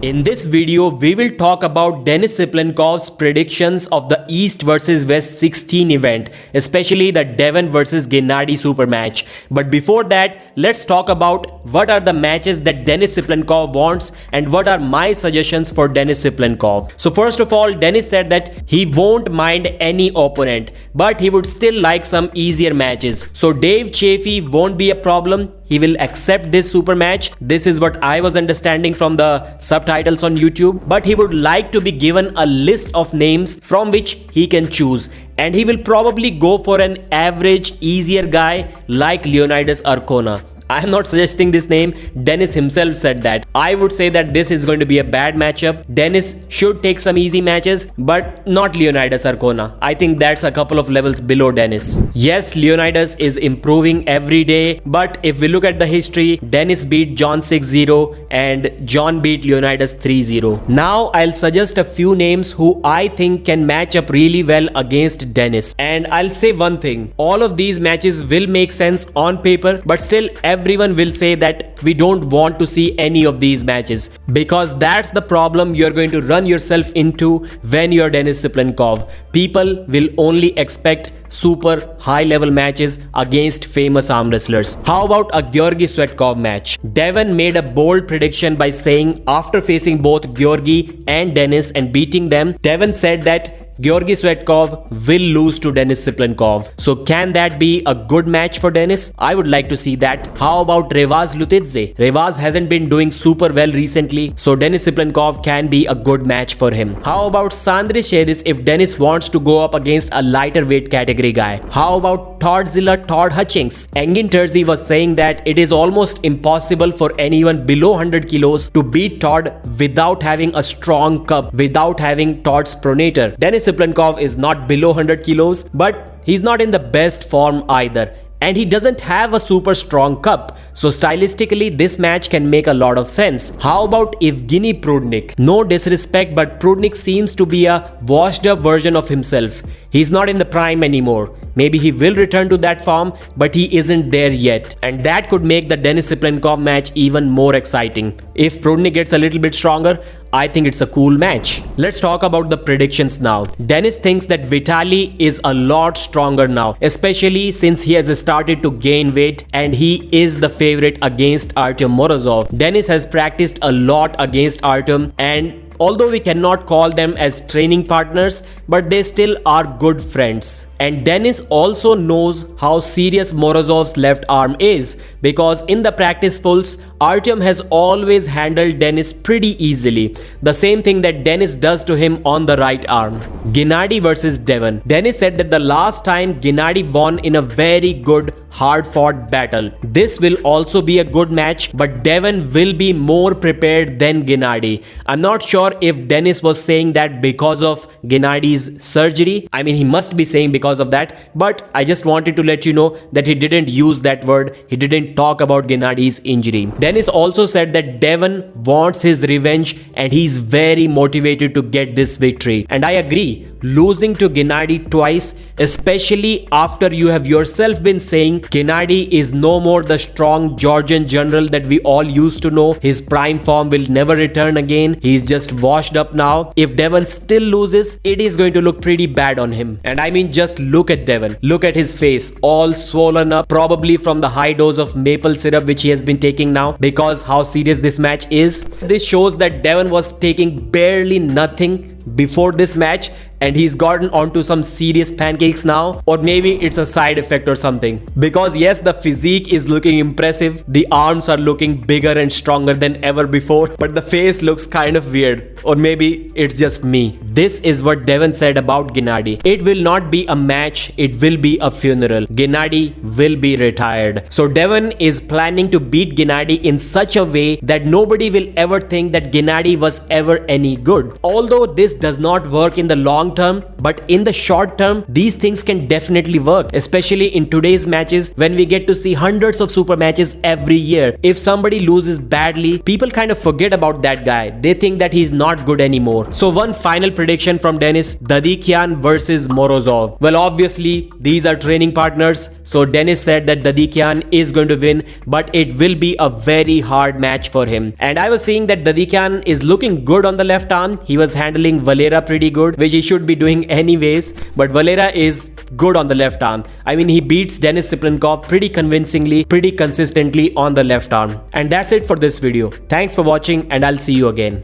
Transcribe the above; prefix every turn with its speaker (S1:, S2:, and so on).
S1: In this video, we will talk about Denis Cyplenkov's predictions of the East vs West 16 event, especially the Devon vs Gennady super match. But before that, let's talk about what are the matches that Denis Cyplenkov wants and what are my suggestions for Denis Cyplenkov. So first of all, Denis said that he won't mind any opponent, but he would still like some easier matches. So Dave Chaffee won't be a problem. He will accept this super match. This is what I was understanding from the subtitles on YouTube. But he would like to be given a list of names from which he can choose. And he will probably go for an average, easier guy like Leonidas Arcona. I am not suggesting this name. Denis himself said that. I would say that this is going to be a bad matchup. Denis should take some easy matches, but not Leonidas Arcona. I think that's a couple of levels below Denis. Yes, Leonidas is improving every day, but if we look at the history, Denis beat John 6-0 and John beat Leonidas 3-0. Now I'll suggest a few names who I think can match up really well against Denis. And I'll say one thing. All of these matches will make sense on paper, but still everyone will say that we don't want to see any of these matches, because that's the problem you're going to run yourself into when you're Denis Cyplenkov. People will only expect super high level matches against famous arm wrestlers. How about a Gorgi Swetkov match? Devon made a bold prediction by saying after facing both Gorgi and Denis and beating them, Devon said that Gorgi Swetkov will lose to Denis Cyplenkov. So can that be a good match for Denis? I would like to see that. How about Revaz Lutidze? Revaz hasn't been doing super well recently, so Denis Cyplenkov can be a good match for him. How about Sandri Shedis if Denis wants to go up against a lighter weight category guy? How about Todzilla Todd Hutchings? Engin Terzi was saying that it is almost impossible for anyone below 100 kilos to beat Todd without having a strong cup, without having Todd's pronator. Denis Cyplenkov is not below 100 kilos, but he's not in the best form either. And he doesn't have a super strong cup. So stylistically, this match can make a lot of sense. How about Evgeny Prudnik? No disrespect, but Prudnik seems to be a washed up version of himself. He's not in the prime anymore. Maybe he will return to that form, but he isn't there yet. And that could make the Denis Cyplenkov match even more exciting. If Prudnik gets a little bit stronger, I think it's a cool match. Let's talk about the predictions now. Denis thinks that Vitali is a lot stronger now, especially since he has started to gain weight and he is the favorite against Artem Morozov. Denis has practiced a lot against Artem, and although we cannot call them as training partners, but they still are good friends. And Denis also knows how serious Morozov's left arm is, because in the practice pulls, Artem has always handled Denis pretty easily. The same thing that Denis does to him on the right arm. Gennady versus Devon. Denis said that the last time Gennady won in a very good hard-fought battle. This will also be a good match, but Devon will be more prepared than Gennady. I'm not sure if Denis was saying that because of Gennady's surgery. I mean, he must be saying because of that, but I just wanted to let you know that he didn't use that word. He didn't talk about Gennady's injury. Denis also said that Devon wants his revenge and he's very motivated to get this victory. And I agree. Losing to Gennady twice, especially after you have yourself been saying Gennady is no more the strong Georgian general that we all used to know. His prime form will never return again. He's just washed up now. If Devon still loses, it is going to look pretty bad on him. And I mean, just look at Devon. Look at his face, all swollen up, probably from the high dose of maple syrup which he has been taking now, because how serious this match is. This shows that Devon was taking barely nothing before this match and he's gotten onto some serious pancakes now, or maybe it's a side effect or something. Because yes, the physique is looking impressive, the arms are looking bigger and stronger than ever before, but the face looks kind of weird, or maybe it's just me. This is what Devon said about Gennady. It will not be a match, it will be a funeral. Gennady will be retired. So Devon is planning to beat Gennady in such a way that nobody will ever think that Gennady was ever any good. Although this does not work in the long long term, but in the short term, these things can definitely work, especially in today's matches when we get to see hundreds of super matches every year. If somebody loses badly, people kind of forget about that guy. They think that he's not good anymore. So one final prediction from Denis, Dadikian versus Morozov. Well, obviously these are training partners, so Denis said that Dadikian is going to win, but it will be a very hard match for him. And I was seeing that Dadikian is looking good on the left arm. He was handling Valera pretty good, which he should be doing anyways, but Valera is good on the left arm. I mean, he beats Denis Cyplenkov pretty convincingly, pretty consistently on the left arm. And that's it for this video. Thanks for watching, and I'll see you again.